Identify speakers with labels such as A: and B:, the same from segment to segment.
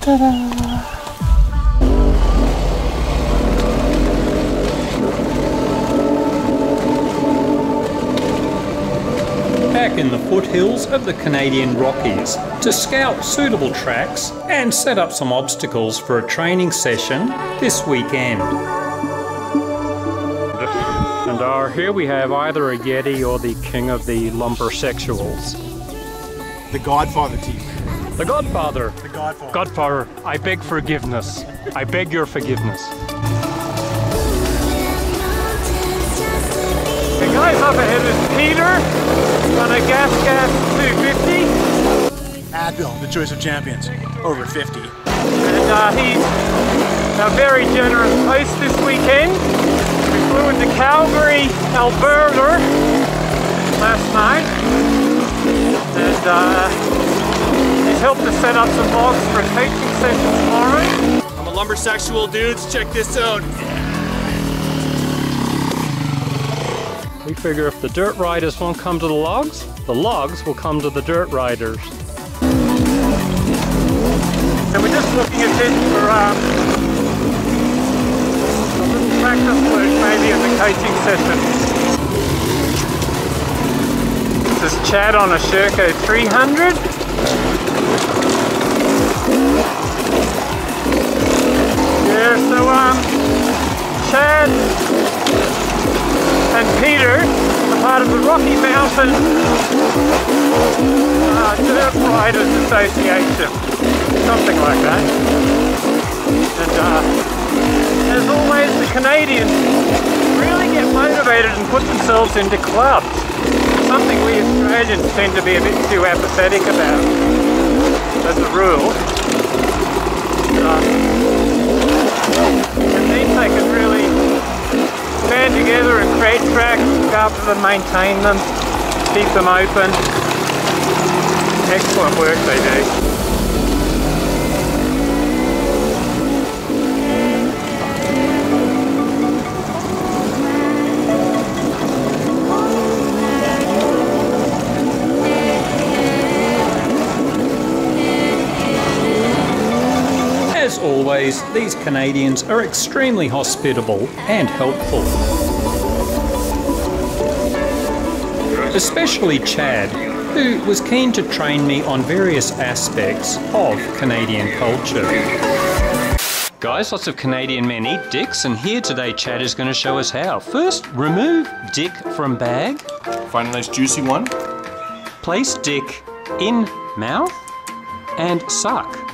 A: Ta-da! Back in the foothills of the Canadian Rockies to scout suitable tracks and set up some obstacles for a training session this weekend. And here we have either a Yeti or the king of the lumbersexuals.
B: The Godfather team.
A: The Godfather.
B: The Godfather.
A: Godfather, I beg forgiveness. I beg your forgiveness. The guys up ahead is Peter on a gas 250.
B: Advil, the choice of champions, over 50.
A: And he's a very generous host this weekend. We flew into Calgary, Alberta last night. And he's helped us set up some logs for a coaching session tomorrow.
C: I'm a lumbersexual, dudes. Check this out.
A: We figure if the dirt riders won't come to the logs will come to the dirt riders. So we're just looking at this for a little practice work maybe in the coaching session. This is Chad on a Sherco 300. Yeah, so Chad and Peter are part of the Rocky Mountain Dirt Riders Association, something like that. And as always, the Canadians really get motivated and put themselves into clubs, something we Australians tend to be a bit too apathetic about, as a rule. It means they can really band together and create tracks, look after them, maintain them, keep them open. Excellent work they do. As always, these Canadians are extremely hospitable and helpful. Especially Chad, who was keen to train me on various aspects of Canadian culture. Guys, lots of Canadian men eat dicks, and here today Chad is going to show us how. First, remove dick from bag.
C: Find a nice juicy one.
A: Place dick in mouth and suck.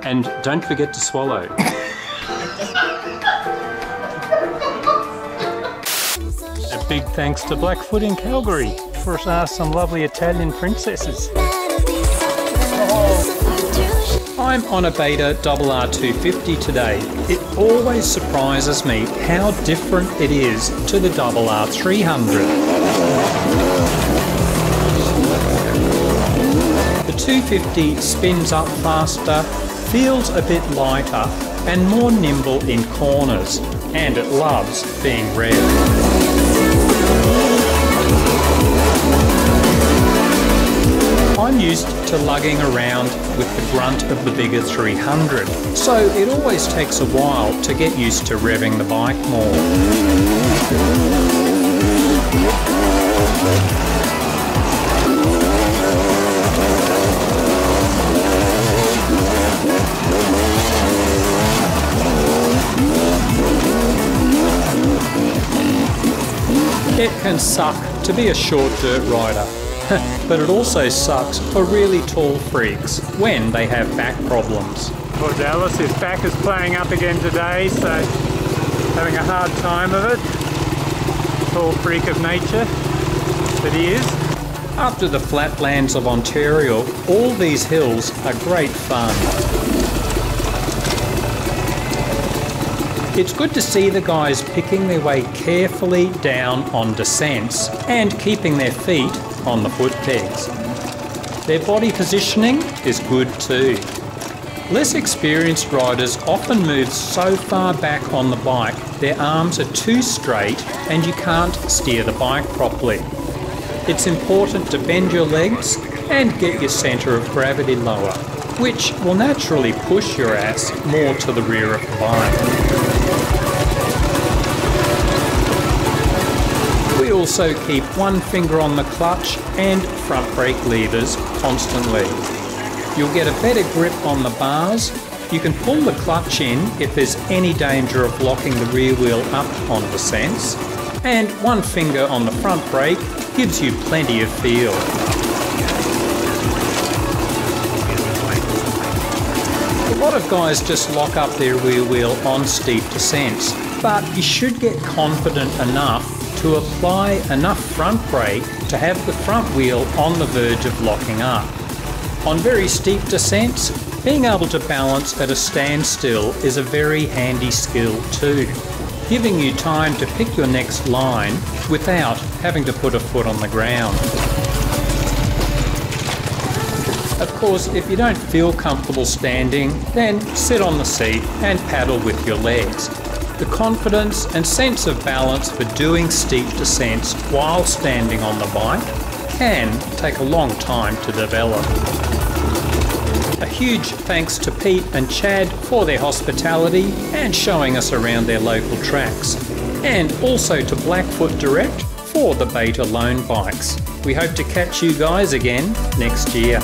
A: And don't forget to swallow. A big thanks to Blackfoot in Calgary for some lovely Italian princesses. I'm on a Beta RR250 today. It always surprises me how different it is to the RR300. The 250 spins up faster, feels a bit lighter and more nimble in corners, and it loves being rev. I'm used to lugging around with the grunt of the bigger 300, so it always takes a while to get used to revving the bike more. It can suck to be a short dirt rider, but it also sucks for really tall freaks when they have back problems. Poor Dallas, his back is playing up again today, so having a hard time of it. Tall freak of nature that he is. After the flatlands of Ontario, all these hills are great fun. It's good to see the guys picking their way carefully down on descents and keeping their feet on the foot pegs. Their body positioning is good too. Less experienced riders often move so far back on the bike their arms are too straight and you can't steer the bike properly. It's important to bend your legs and get your centre of gravity lower. which will naturally push your ass more to the rear of the bike. We also keep one finger on the clutch and front brake levers constantly. You'll get a better grip on the bars. You can pull the clutch in if there's any danger of locking the rear wheel up on descents, and one finger on the front brake gives you plenty of feel. A lot of guys just lock up their rear wheel on steep descents, but you should get confident enough to apply enough front brake to have the front wheel on the verge of locking up. On very steep descents, being able to balance at a standstill is a very handy skill too, giving you time to pick your next line without having to put a foot on the ground. Of course, if you don't feel comfortable standing, then sit on the seat and paddle with your legs. The confidence and sense of balance for doing steep descents while standing on the bike can take a long time to develop. A huge thanks to Pete and Chad for their hospitality and showing us around their local tracks, and also to Blackfoot Direct for the beta loan bikes. We hope to catch you guys again next year.